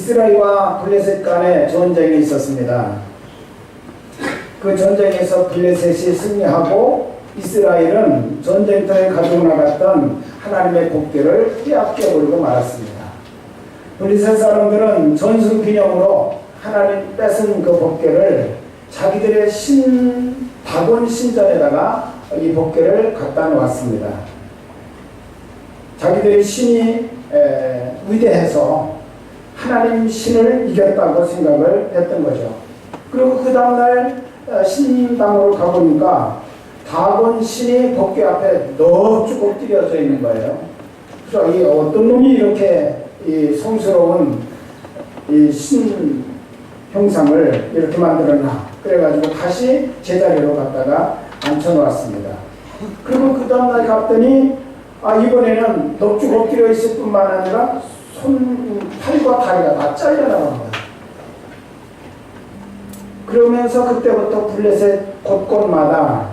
이스라엘과 블레셋 간에 전쟁이 있었습니다. 그 전쟁에서 블레셋이 승리하고 이스라엘은 전쟁터에 가지고 나갔던 하나님의 복궤를 빼앗겨버리고 말았습니다. 블레셋 사람들은 전승기념으로 하나님 뺏은 그 복궤를 자기들의 다곤 신전에다가 이 복궤를 갖다 놓았습니다. 자기들의 신이 위대해서 하나님 신을 이겼다고 생각을 했던 거죠. 그리고 그 다음날 신당으로 가보니까 다곤 신이 복궤 앞에 넙죽 엎드려져 있는 거예요. 그래서 이 어떤 놈이 이렇게 이 성스러운 이 신 형상을 이렇게 만들었나. 그래가지고 다시 제자리로 갖다가 앉혀놓았습니다. 그리고 그 다음날 갔더니 이번에는 넙죽 엎드려 있을 뿐만 아니라 팔과 다리가 다 잘려나갑니다. 그러면서 그때부터 블레셋 곳곳마다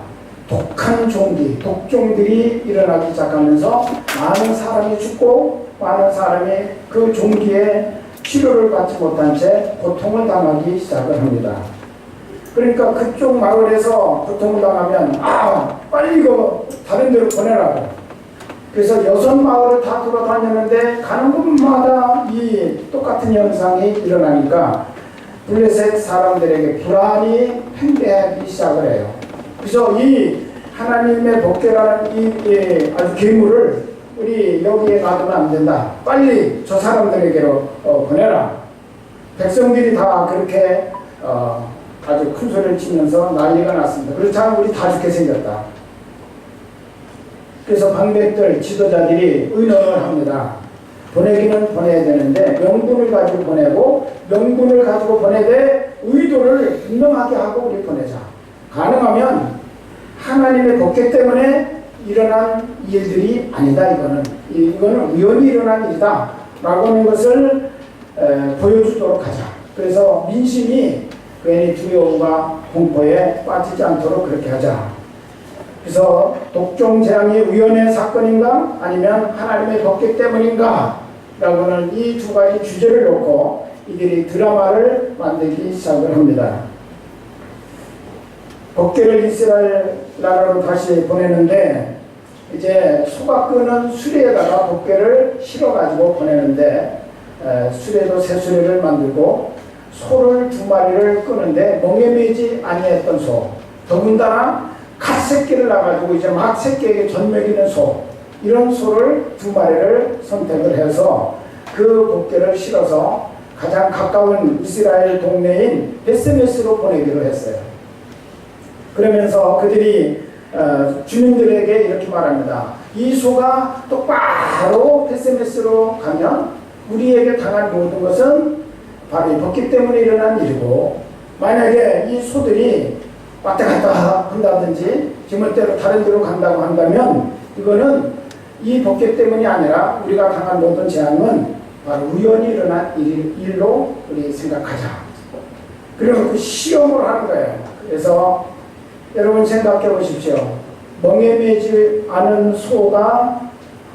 독한 종기, 독종들이 일어나기 시작하면서 많은 사람이 죽고 많은 사람이 그 종기에 치료를 받지 못한 채 고통을 당하기 시작을 합니다. 그러니까 그쪽 마을에서 고통을 당하면 빨리 이거 다른 데로 보내라고. 그래서 6마을을 다 돌아다녔는데 가는 곳마다 이 똑같은 현상이 일어나니까 블레셋 사람들에게 불안이 팽배하기 시작을 해요. 그래서 이 하나님의 복궤라는 이 아주 괴물을 우리 여기에 놔두면 안 된다. 빨리 저 사람들에게로 보내라. 백성들이 다 그렇게 아주 큰 소리를 치면서 난리가 났습니다. 그렇다면 우리 다 죽게 생겼다. 그래서 방백들 지도자들이 의논을 합니다. 보내기는 보내야 되는데 명분을 가지고 보내고 명분을 가지고 보내되 의도를 분명하게 하고 우리 보내자. 가능하면 하나님의 복궤 때문에 일어난 일들이 아니다. 이거는 우연히 일어난 일이다 라고 하는 것을 보여주도록 하자. 그래서 민심이 괜히 두려움과 공포에 빠지지 않도록 그렇게 하자. 그래서 독종 재앙이 우연의 사건인가 아니면 하나님의 복궤 때문인가 라고는 이 두 가지 주제를 놓고 이들이 드라마를 만들기 시작을 합니다. 복궤를 이스라엘 나라로 다시 보내는데 이제 소가 끄는 수레에다가 복궤를 실어가지고 보내는데 수레도 새 수레를 만들고 소를 2마리를 끄는데 멍에 매지 아니했던 소, 더군다나 갓 새끼를 낳아가지고 이제 막 새끼에게 젖먹이는 소, 이런 소를 2마리를 선택을 해서 그 복궤를 실어서 가장 가까운 이스라엘 동네인 베스메스로 보내기로 했어요. 그러면서 그들이 주민들에게 이렇게 말합니다. 이 소가 똑바로 베스메스로 가면 우리에게 당한 모든 것은 바로 이 복궤 때문에 일어난 일이고, 만약에 이 소들이 왔다 갔다 한다든지 지멋대로 다른 데로 간다고 한다면 이거는 이 복궤 때문이 아니라 우리가 당한 모든 재앙은 바로 우연히 일어난 일로 우리 생각하자. 그러면 그 시험을 하는 거예요. 그래서 여러분 생각해 보십시오. 멍에 매지 않은 소가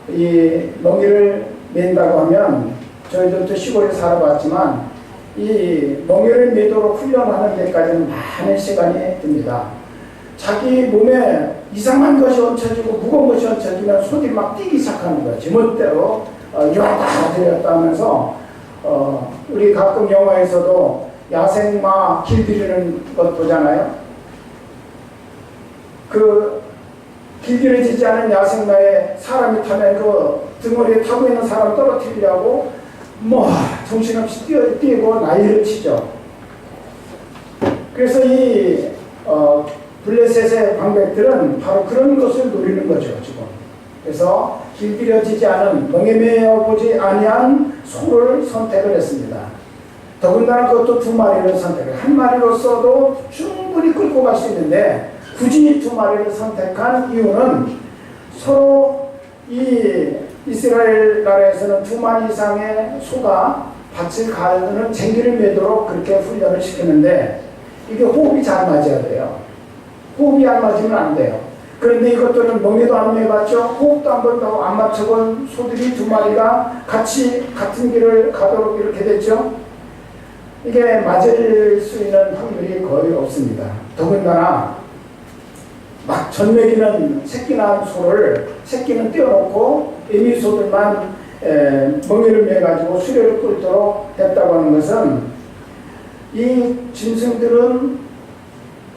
이 멍에를 맨다고 하면 저희들도 시골에 살아봤지만 이 멍에를 매도록 훈련하는 데까지는 많은 시간이 듭니다. 자기 몸에 이상한 것이 얹혀지고 무거운 것이 얹혀지면 소들이 막 뛰기 시작하는 거예요. 지멋대로 이러다 들였다 하면서 우리 가끔 영화에서도 야생마 길들이는 것 보잖아요. 그 길들여지지 않은 야생마에 사람이 타면 그 등어리에 타고 있는 사람 떨어뜨리려고 정신없이 뛰고 난리를 치죠. 그래서 이 블레셋의 방백들은 바로 그런 것을 노리는 거죠, 지금. 그래서 길들여지지 않은 멍에 매어보지 아니한 소를 선택을 했습니다. 더군다나 그것도 2마리를 선택을, 1마리로서도 충분히 끌고 갈 수 있는데 굳이 2마리를 선택한 이유는 서로 이 이스라엘 나라에서는 2마리 이상의 소가 밭을 가르는 쟁기를 매도록 그렇게 훈련을 시키는데 이게 호흡이 잘 맞아야 돼요. 호흡이 안 맞으면 안 돼요. 그런데 이것들은 멍에도 안 매봤죠. 호흡도 한 번도 안 맞춰본 소들이 2마리가 같이 같은 길을 가도록 이렇게 됐죠. 이게 맞을 수 있는 확률이 거의 없습니다. 더군다나 막 젖먹이는 새끼 낳은 소를 새끼는 떼어놓고 애미소들만 멍에를 매가지고 수레를 끌도록 했다고 하는 것은 이 짐승들은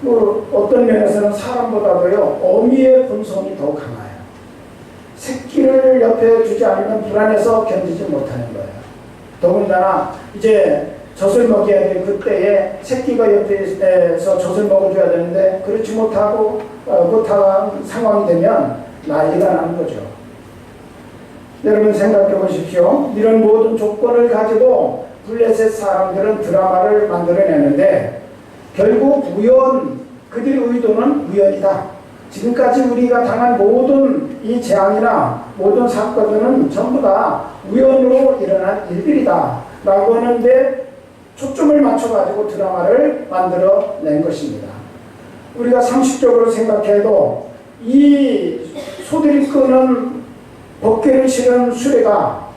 그 어떤 면에서는 사람보다도요 어미의 본성이 더 강해요. 새끼를 옆에 두지 않으면 불안해서 견디지 못하는 거예요. 더군다나 이제 젖을 먹여야 될 그때에 새끼가 옆에서 젖을 먹어줘야 되는데 그렇지 못하고 못한 상황이 되면 난리가 나는 거죠. 여러분 생각해 보십시오. 이런 모든 조건을 가지고 블레셋 사람들은 드라마를 만들어내는데 결국 그들의 의도는 우연이다. 지금까지 우리가 당한 모든 이 재앙이나 모든 사건들은 전부 다 우연으로 일어난 일들이다 라고 하는데 초점을 맞춰가지고 드라마를 만들어낸 것입니다. 우리가 상식적으로 생각해도 이 소들이 끄는 법궤를 실은 수레가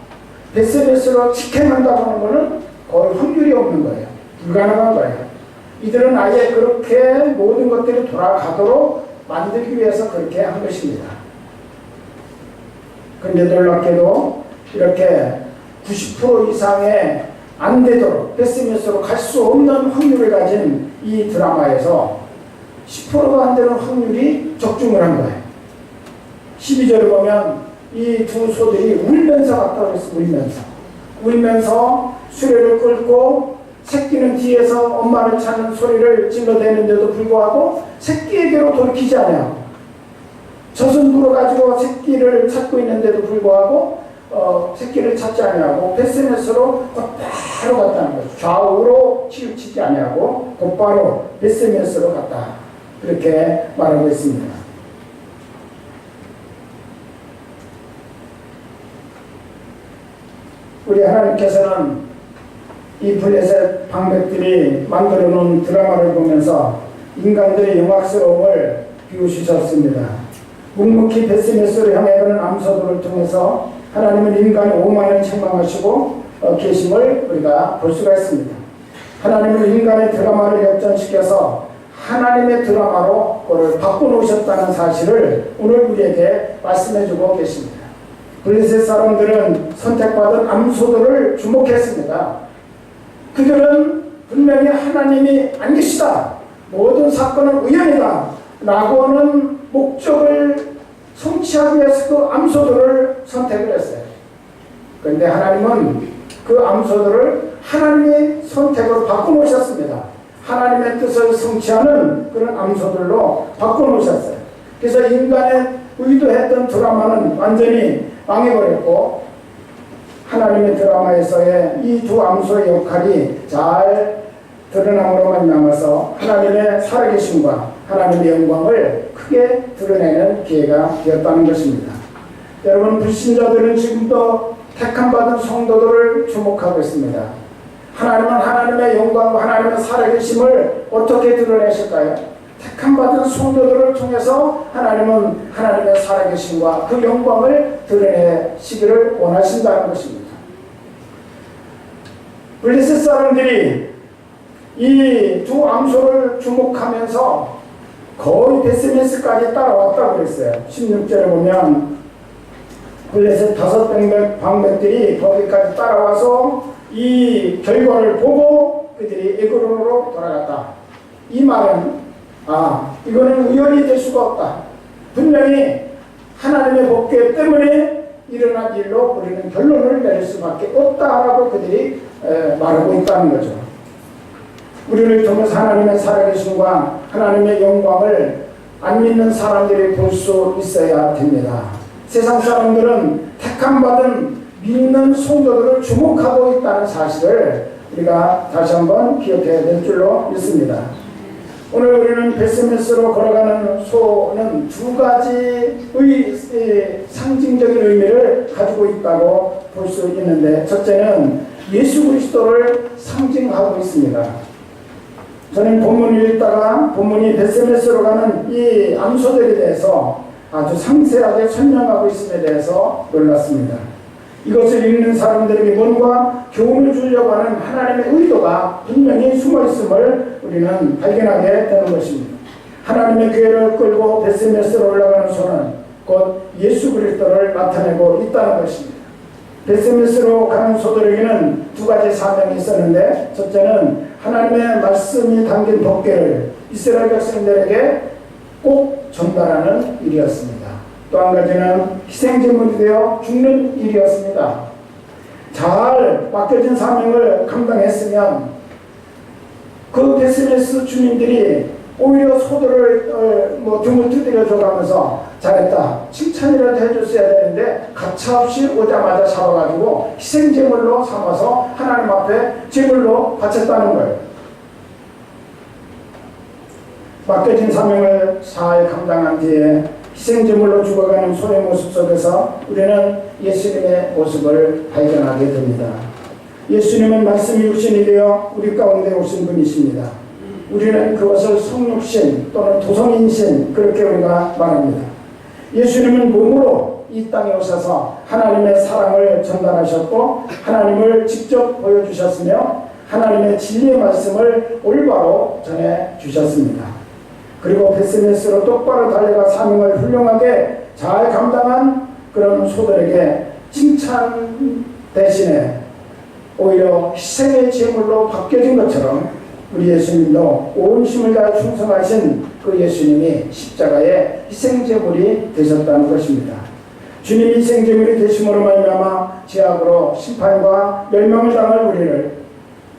베스베스로 직행한다고 하는 것은 거의 확률이 없는 거예요. 불가능한 거예요. 이들은 아예 그렇게 모든 것들이 돌아가도록 만들기 위해서 그렇게 한 것입니다. 그런데 놀랍게도 이렇게 90% 이상의 안 되도록 베스메스로 갈 수 없는 확률을 가진 이 드라마에서 10%가 안 되는 확률이 적중을 한 거예요. 12절을 보면 이 두 소들이 울면서 갔다고 그랬어요. 울면서 수레를 끌고 새끼는 뒤에서 엄마를 찾는 소리를 질러대는데도 불구하고 새끼에게로 돌이키지 않아요. 젖은 물어가지고 새끼를 찾고 있는데도 불구하고 새끼를 찾지 아니하고 베스메스로 곧바로 갔다는 거죠. 좌우로 치우치지 아니하고 곧바로 베스메스로 갔다. 그렇게 말하고 있습니다. 우리 하나님께서는 이 블레셋 방백들이 만들어 놓은 드라마를 보면서 인간들의 영악스러움을 비우시셨습니다. 묵묵히 베스메스를 향해 가는 암소들을 통해서 하나님은 인간의 오만을 책망하시고 계심을 우리가 볼 수가 있습니다. 하나님은 인간의 드라마를 역전시켜서 하나님의 드라마로 그걸 바꿔놓으셨다는 사실을 오늘 우리에게 말씀해주고 계십니다. 블레셋 사람들은 선택받은 암소들을 주목했습니다. 그들은 분명히 하나님이 안 계시다. 모든 사건은 우연이다. 라고 하는 목적을 성취하기 위해서 그 암소들을 선택을 했어요. 그런데 하나님은 그 암소들을 하나님의 선택으로 바꿔놓으셨습니다. 하나님의 뜻을 성취하는 그런 암소들로 바꿔놓으셨어요. 그래서 인간의 의도했던 드라마는 완전히 망해버렸고 하나님의 드라마에서의 이 두 암소의 역할이 잘 드러남으로 말미암아서 하나님의 살아계심과 하나님의 영광을 크게 드러내는 기회가 되었다는 것입니다. 여러분, 불신자들은 지금도 택함받은 성도들을 주목하고 있습니다. 하나님은 하나님의 영광과 하나님의 살아계심을 어떻게 드러내실까요? 택함받은 성도들을 통해서 하나님은 하나님의 살아계심과 그 영광을 드러내시기를 원하신다는 것입니다. 블레셋 사람들이 이 두 암소를 주목하면서 거의 베스메스까지 따라왔다고 그랬어요. 16절에 보면 블레셋 5방백들이 거기까지 따라와서 이 결과를 보고 그들이 에그론으로 돌아갔다. 이 말은 이거는 우연이 될 수가 없다. 분명히 하나님의 법궤 때문에 일어난 일로 우리는 결론을 내릴 수밖에 없다라고 그들이 말하고 있다는 거죠. 우리를 통해서 하나님의 살아계심과 하나님의 영광을 안 믿는 사람들이 볼 수 있어야 됩니다. 세상 사람들은 택함받은 믿는 성도들을 주목하고 있다는 사실을 우리가 다시 한번 기억해야 될 줄로 믿습니다. 오늘 우리는 베스메스로 걸어가는 소는 두 가지의 상징적인 의미를 가지고 있다고 볼 수 있는데, 첫째는 예수 그리스도를 상징하고 있습니다. 저는 본문을 읽다가 본문이 베스메스로 가는 이 암소들에 대해서 아주 상세하게 설명하고 있음에 대해서 놀랐습니다. 이것을 읽는 사람들에게 뭔가 교훈을 주려고 하는 하나님의 의도가 분명히 숨어 있음을 우리는 발견하게 되는 것입니다. 하나님의 교회를 끌고 베스메스로 올라가는 소는 곧 예수 그리스도를 나타내고 있다는 것입니다. 베스메스로 가는 소들에게는 두 가지 사명이 있었는데, 첫째는 하나님의 말씀이 담긴 법궤를 이스라엘 백성들에게 꼭 전달하는 일이었습니다. 또 한 가지는 희생제물이 되어 죽는 일이었습니다. 잘 맡겨진 사명을 감당했으면 그 베스메스 주민들이 오히려 소들을 등을 두드려 줘가면서 잘했다, 칭찬이라도 해줬어야 되는데 가차없이 오자마자 잡아가지고 희생제물로 삼아서 하나님 앞에 제물로 바쳤다는 거예요. 맡겨진 사명을 잘 감당한 뒤에 희생제물로 죽어가는 소의 모습 속에서 우리는 예수님의 모습을 발견하게 됩니다. 예수님은 말씀이 육신이 되어 우리 가운데 오신 분이십니다. 우리는 그것을 성육신 또는 도성인신 그렇게 우리가 말합니다. 예수님은 몸으로 이 땅에 오셔서 하나님의 사랑을 전달하셨고 하나님을 직접 보여주셨으며 하나님의 진리의 말씀을 올바로 전해주셨습니다. 그리고 베스메스로 똑바로 달려가 사명을 훌륭하게 잘 감당한 그런 소들에게 칭찬 대신에 오히려 희생의 제물로 바뀌어진 것처럼 우리 예수님도 온 힘을 다해 충성하신 그 예수님이 십자가의 희생제물이 되셨다는 것입니다. 주님이 희생제물이 되심으로 말미암아 죄악으로 심판과 멸망을 당할 우리를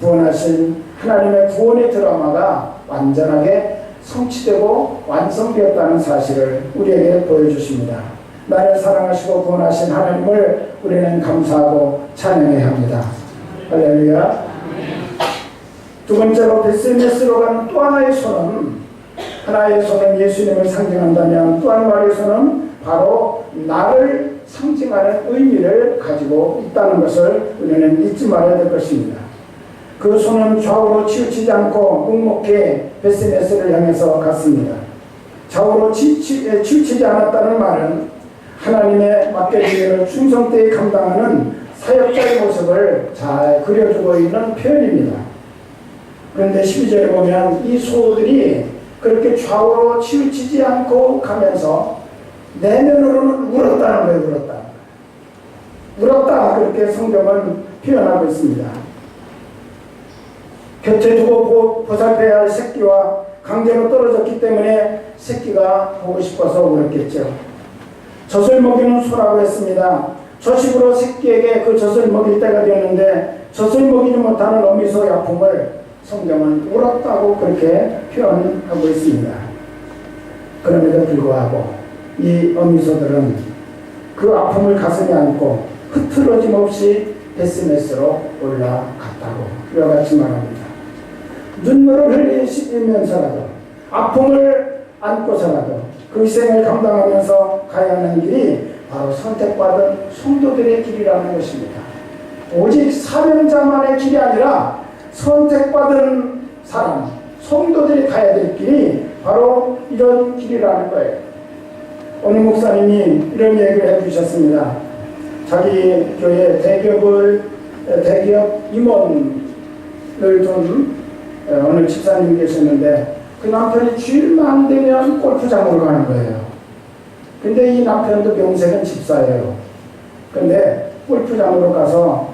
구원하신 하나님의 구원의 드라마가 완전하게 성취되고 완성되었다는 사실을 우리에게 보여주십니다. 나를 사랑하시고 구원하신 하나님을 우리는 감사하고 찬양해야 합니다. 할렐루야. 두 번째로 베스메스로 가는 또 하나의 손은, 하나의 손은 예수님을 상징한다면 또 한 마리의 손은 바로 나를 상징하는 의미를 가지고 있다는 것을 우리는 잊지 말아야 될 것입니다. 그 손은 좌우로 치우치지 않고 묵묵히 베스메스를 향해서 갔습니다. 좌우로 치우치지 않았다는 말은 하나님의 맡겨진 일을 충성되이 감당하는 사역자의 모습을 잘 그려주고 있는 표현입니다. 그런데 12절에 보면 이 소들이 그렇게 좌우로 치우치지 않고 가면서 내면으로는 울었다는 거예요. 울었다 그렇게 성경은 표현하고 있습니다. 곁에 두고 보살펴야 할 새끼와 강제로 떨어졌기 때문에 새끼가 보고 싶어서 울었겠죠. 젖을 먹이는 소라고 했습니다. 저식으로 새끼에게 그 젖을 먹일 때가 되었는데 젖을 먹이지 못하는 어미소의 아픔을 성경은 울었다고 그렇게 표현하고 있습니다. 그럼에도 불구하고 이 어미소들은 그 아픔을 가슴에 안고 흐트러짐 없이 베스메스로 올라갔다고 이와 같이 말합니다. 눈물을 흘리면서라도 아픔을 안고서라도 그 희생을 감당하면서 가야 하는 길이 바로 선택받은 성도들의 길이라는 것입니다. 오직 사명자만의 길이 아니라 선택받은 사람, 성도들이 가야 될 길이 바로 이런 길이라는 거예요. 어느 목사님이 이런 얘기를 해주셨습니다. 자기 교회 대기업 임원을 둔 어느 집사님이 계셨는데 그 남편이 주일만 되면 골프장으로 가는 거예요. 근데 이 남편도 명색은 집사예요. 근데 골프장으로 가서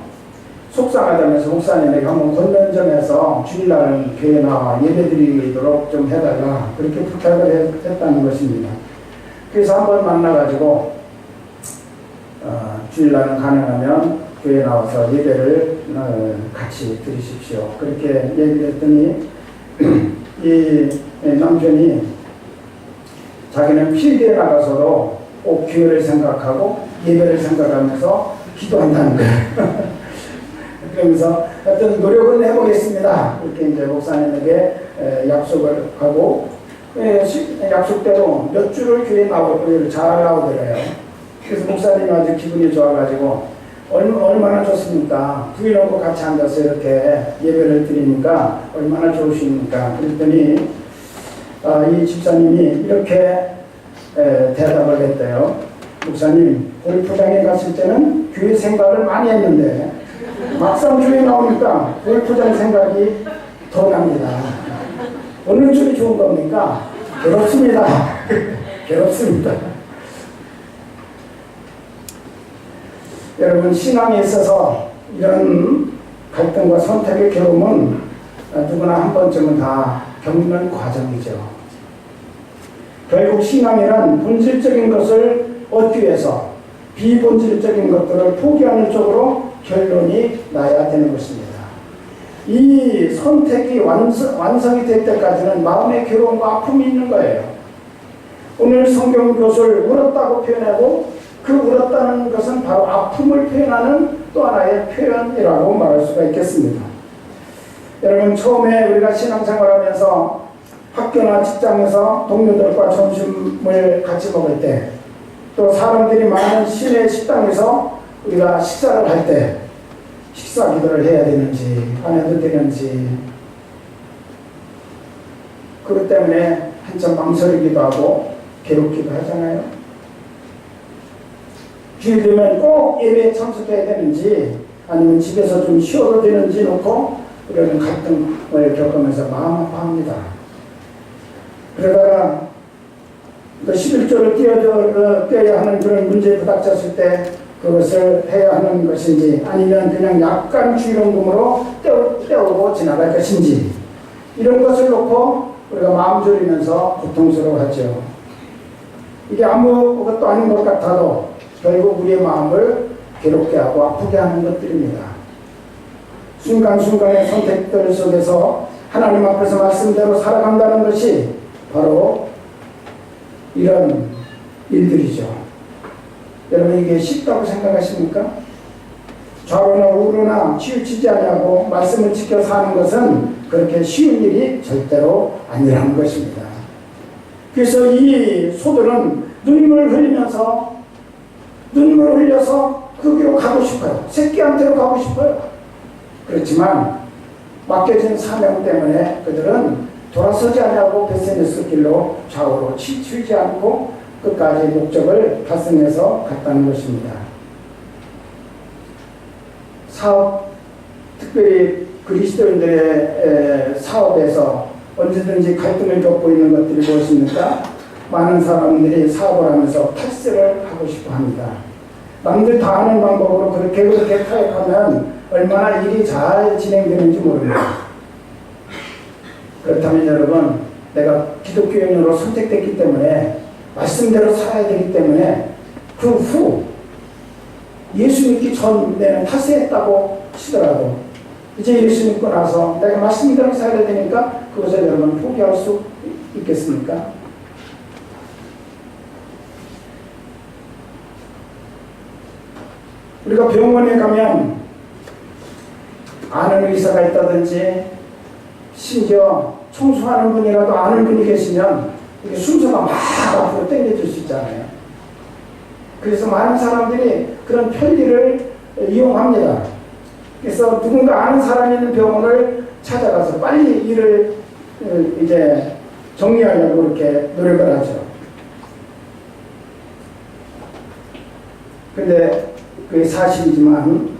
속상하다면서 목사님에게 한번 권면점에서 주일날은 교회 나와 예배드리도록 좀 해달라 그렇게 부탁을 했다는 것입니다. 그래서 한번 만나가지고 주일날은 가능하면 교회 나와서 예배를 같이 드리십시오. 그렇게 얘기를 했더니 이 남편이 자기는 필드에 나가서도 꼭 교회를 생각하고 예배를 생각하면서 기도한다는 거예요. 그러면서 하여튼 노력은 해보겠습니다. 이렇게 이제 목사님에게 약속을 하고 약속대로 몇 주를 교회에 잘 나오더래요. 그래서 목사님이 아주 기분이 좋아가지고 얼마나 좋습니까? 부인하고 같이 앉아서 이렇게 예배를 드리니까 얼마나 좋으십니까? 그랬더니 이 집사님이 이렇게 대답을 했대요. 목사님, 골프장에 갔을 때는 교회 생각을 많이 했는데 막상 교회 나오니까 골프장 생각이 더 납니다. 어느 쪽이 좋은 겁니까? 괴롭습니다. 괴롭습니다. 여러분, 신앙에 있어서 이런 갈등과 선택의 괴로움은 누구나 한 번쯤은 다 겪는 과정이죠. 결국 신앙이란 본질적인 것을 얻기 위해서 비본질적인 것들을 포기하는 쪽으로 결론이 나야 되는 것입니다. 이 선택이 완성이 될 때까지는 마음의 괴로움과 아픔이 있는 거예요. 오늘 성경 교수를 울었다고 표현하고 그 울었다는 것은 바로 아픔을 표현하는 또 하나의 표현이라고 말할 수가 있겠습니다. 여러분, 처음에 우리가 신앙생활하면서 학교나 직장에서 동료들과 점심을 같이 먹을 때, 또 사람들이 많은 시내 식당에서 우리가 식사를 할 때 식사 기도를 해야 되는지 안 해도 되는지, 그것 때문에 한참 망설이기도 하고 괴롭기도 하잖아요. 주일 되면 꼭 예배에 참석해야 되는지 아니면 집에서 좀 쉬어도 되는지 놓고 우리는 갈등을 겪으면서 마음 아파합니다. 그러다가 11조를 떼어야 하는 그런 문제에 부닥쳤을 때 그것을 해야 하는 것인지 아니면 그냥 약간 주의론금으로 떼우고 지나갈 것인지, 이런 것을 놓고 우리가 마음 졸이면서 고통스러워하죠. 이게 아무것도 아닌 것 같아도 결국 우리의 마음을 괴롭게 하고 아프게 하는 것들입니다. 순간순간의 선택들 속에서 하나님 앞에서 말씀대로 살아간다는 것이 바로 이런 일들이죠. 여러분, 이게 쉽다고 생각하십니까? 좌로나 우로나 치우치지 않냐고 말씀을 지켜 사는 것은 그렇게 쉬운 일이 절대로 아니라는 것입니다. 그래서 이 소들은 눈물을 흘려서 그 길로 가고 싶어요. 새끼한테로 가고 싶어요. 그렇지만 맡겨진 사명 때문에 그들은 돌아서지 않냐고 베세메스 길로 좌우로 치우치지 않고 끝까지 목적을 달성해서 갔다는 것입니다. 사업, 특별히 그리스도인들의 사업에서 언제든지 갈등을 겪고 있는 것들이 무엇입니까? 많은 사람들이 사업을 하면서 탈세를 하고 싶어 합니다. 남들 다 아는 방법으로 그렇게 타협하면 얼마나 일이 잘 진행되는지 모릅니다. 그렇다면 여러분, 내가 기독교인으로 선택됐기 때문에 말씀대로 살아야 되기 때문에 그 후 예수 믿기 전에는 탈세했다고 치더라도 이제 예수 믿고 나서 내가 말씀대로 살아야 되니까 그것을 여러분 포기할 수 있겠습니까? 우리가 병원에 가면 아는 의사가 있다든지 심지어 청소하는 분이라도 아는 분이 계시면 이게 순서가 막 앞으로 당겨질 수 있잖아요. 그래서 많은 사람들이 그런 편리를 이용합니다. 그래서 누군가 아는 사람이 있는 병원을 찾아가서 빨리 일을 이제 정리하려고 이렇게 노력을 하죠. 근데 그게 사실이지만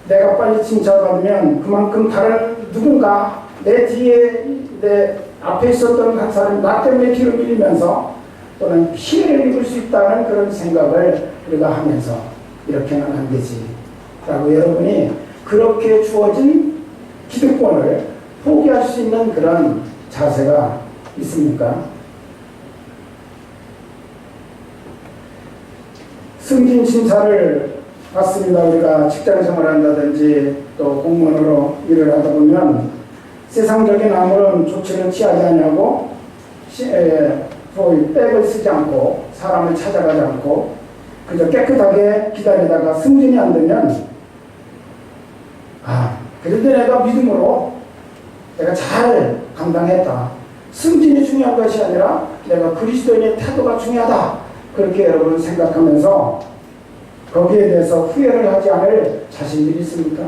내가 빨리 칭찬받으면 그만큼 다른 누군가 내 뒤에 내 앞에 있었던 한 사람이 나 때문에 뒤로 밀리면서 또는 피해를 입을 수 있다는 그런 생각을 우리가 하면서 이렇게는 안 되지 라고 여러분이 그렇게 주어진 기득권을 포기할 수 있는 그런 자세가 있습니까? 승진 심사를 받습니다. 우리가 직장 생활한다든지 또 공무원으로 일을 하다 보면 세상적인 아무런 조치를 취하지 않냐고 소위 백을 쓰지 않고 사람을 찾아가지 않고 그저 깨끗하게 기다리다가 승진이 안 되면 그래도 내가 믿음으로 내가 잘 감당했다. 승진이 중요한 것이 아니라 내가 그리스도인의 태도가 중요하다. 그렇게 여러분 생각하면서 거기에 대해서 후회를 하지 않을 자신들이 있습니까?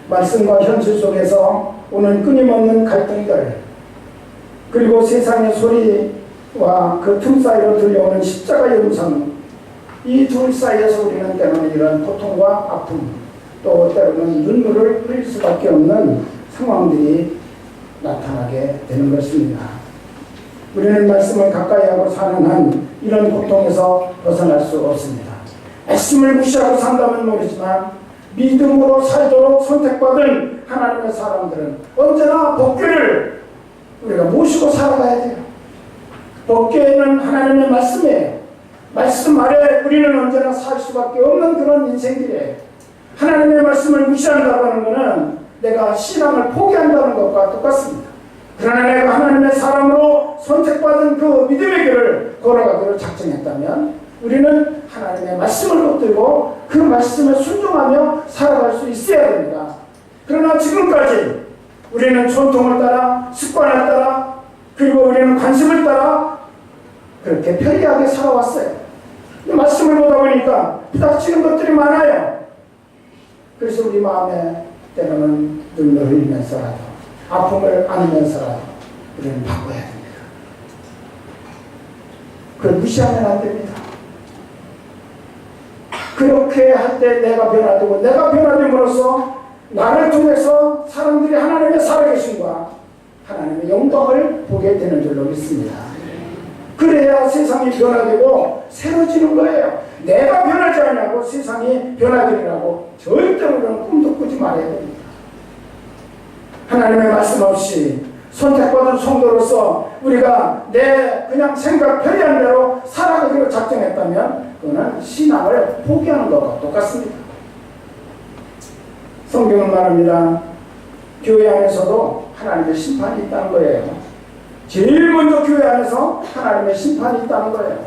말씀과 현실 속에서 오는 끊임없는 갈등들, 그리고 세상의 소리와 그 틈 사이로 들려오는 십자가의 음성, 이 둘 사이에서 우리는 때로는 이런 고통과 아픔, 또 때로는 눈물을 흘릴 수밖에 없는 상황들이 나타나게 되는 것입니다. 우리는 말씀을 가까이 하고 사는 한 이런 고통에서 벗어날 수 없습니다. 말씀을 무시하고 산다면 모르지만 믿음으로 살도록 선택받은 하나님의 사람들은 언제나 법궤를 우리가 모시고 살아가야 돼요. 법궤는 하나님의 말씀이에요. 말씀 아래 우리는 언제나 살 수밖에 없는 그런 인생들이에요. 하나님의 말씀을 무시한다고 하는 것은 내가 신앙을 포기한다는 것과 똑같습니다. 그러나 내가 하나님의 사람으로 선택받은 그 믿음의 길을 걸어가기로 작정했다면 우리는 하나님의 말씀을 붙들고 그 말씀에 순종하며 살아갈 수 있어야 됩니다. 그러나 지금까지 우리는 전통을 따라, 습관을 따라, 그리고 우리는 관심을 따라 그렇게 편리하게 살아왔어요. 말씀을 보다 보니까 부닥치는 것들이 많아요. 그래서 우리 마음에 때로는 눈물을 흘리면서라도, 아픔을 안으면서라도 우리는 바꿔야 됩니다. 그걸 무시하면 안 됩니다. 그렇게 할 때 내가 변화되고, 내가 변화됨으로써 나를 통해서 사람들이 하나님의 살아계심과 하나님의 영광을 보게 되는 줄로 믿습니다. 그래야 세상이 변화되고 새로지는 거예요. 내가 변하지 않냐고 세상이 변화되리라고 절대로 그런 꿈도 꾸지 말아야 됩니다. 하나님의 말씀 없이 선택받은 성도로서 우리가 내 그냥 생각 편리한 대로 살아가기로 작정했다면 그거는 신앙을 포기하는 것과 똑같습니다. 성경은 말합니다. 교회 안에서도 하나님의 심판이 있다는 거예요. 제일 먼저 교회 안에서 하나님의 심판이 있다는 거예요.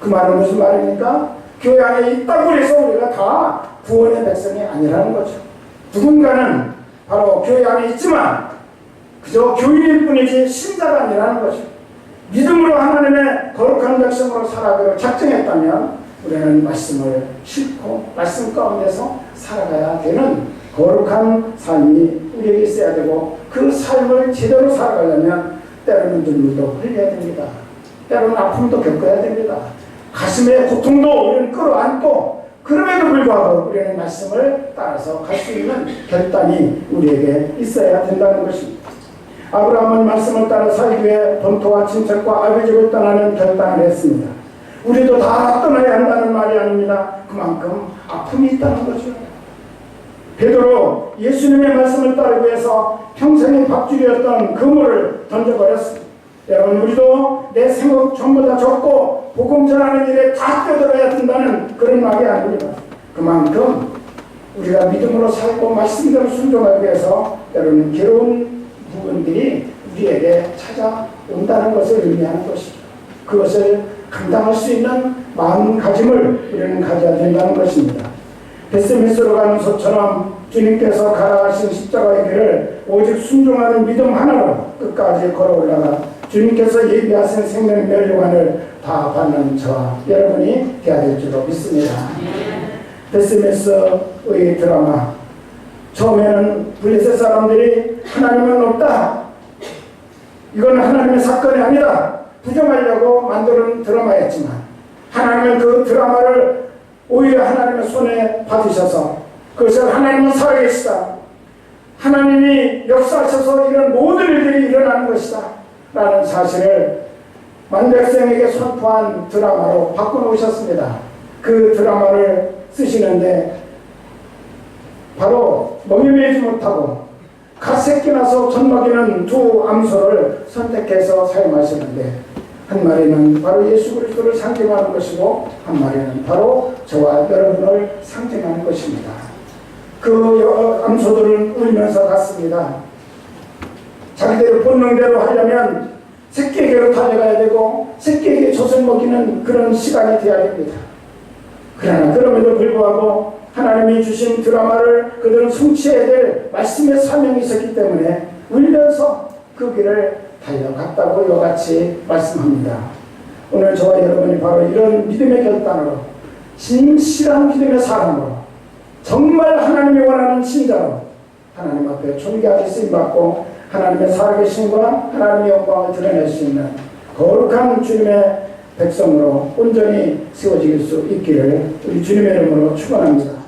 그 말은 무슨 말입니까? 교회 안에 있다고 해서 우리가 다 구원의 백성이 아니라는 거죠. 누군가는 바로 교회 안에 있지만 그저 교인일 뿐이지 신자가 아니라는 거죠. 믿음으로 하나님의 거룩한 백성으로 살아가기로 작정했다면 우리는 말씀을 싣고 말씀 가운데서 살아가야 되는 거룩한 삶이 우리에게 있어야 되고, 그 삶을 제대로 살아가려면 때로는 눈물도 흘려야 됩니다. 때로는 아픔도 겪어야 됩니다. 가슴의 고통도 우리는 끌어안고, 그럼에도 불구하고 우리는 말씀을 따라서 갈 수 있는 결단이 우리에게 있어야 된다는 것입니다. 아브라함은 말씀을 따라 살기 위해 본토와 친척과 아버지를 떠나는 결단을 했습니다. 우리도 다 떠나야 한다는 말이 아닙니다. 그만큼 아픔이 있다는 거죠. 베드로 예수님의 말씀을 따르기 위해서 평생의 밥줄이었던 그물을 던져버렸습니다. 여러분, 우리도 내 생각 전부 다 접고 복음 전하는 일에 다 뛰어들어야 된다는 그런 말이 아닙니다. 그만큼 우리가 믿음으로 살고 말씀대로 순종하기 위해서 때로는 괴로운 부분들이 우리에게 찾아온다는 것을 의미하는 것입니다. 그것을 감당할 수 있는 마음가짐을 우리는 가져야 된다는 것입니다. 베스미스로 가는 소처럼 주님께서 가라가신 십자가의 길을 오직 순종하는 믿음 하나로 끝까지 걸어 올라가 주님께서 예비하신 생명 멸류관을 다 받는 저와 여러분이 되어야 될 줄로 믿습니다. 베스미스의 드라마, 처음에는 블레셋 사람들이 하나님은 없다, 이건 하나님의 사건이 아니다, 부정하려고 만드는 드라마였지만 하나님은 그 드라마를 오히려 하나님의 손에 받으셔서 그것을 하나님은 살아계시다, 하나님이 역사하셔서 이런 모든 일들이 일어나는 것이다 라는 사실을 만백성에게 선포한 드라마로 바꿔놓으셨습니다. 그 드라마를 쓰시는데 바로 먹이매지 못하고 갓새끼 나서 젖먹이는 두 암소를 선택해서 사용하시는데, 한 마리는 바로 예수 그리스도를 상징하는 것이고 한 마리는 바로 저와 여러분을 상징하는 것입니다. 그 암소들은 울면서 갔습니다. 자기들의 본능대로 하려면 새끼에게로 달려가야 되고 새끼에게 젖을 먹이는 그런 시간이 되어야 됩니다. 그러나 그럼에도 불구하고 하나님이 주신 드라마를 그들은 성취해야 될 말씀의 사명이 있었기 때문에 울면서 그 길을 달려갔다고 이와 같이 말씀합니다. 오늘 저와 여러분이 바로 이런 믿음의 결단으로, 진실한 믿음의 사람으로, 정말 하나님이 원하는 신자로 하나님 앞에 존귀하게 쓰임받고 하나님의 살아계심과 하나님의 영광을 드러낼 수 있는 거룩한 주님의 백성으로 온전히 세워질 수 있기를 우리 주님의 이름으로 축원합니다.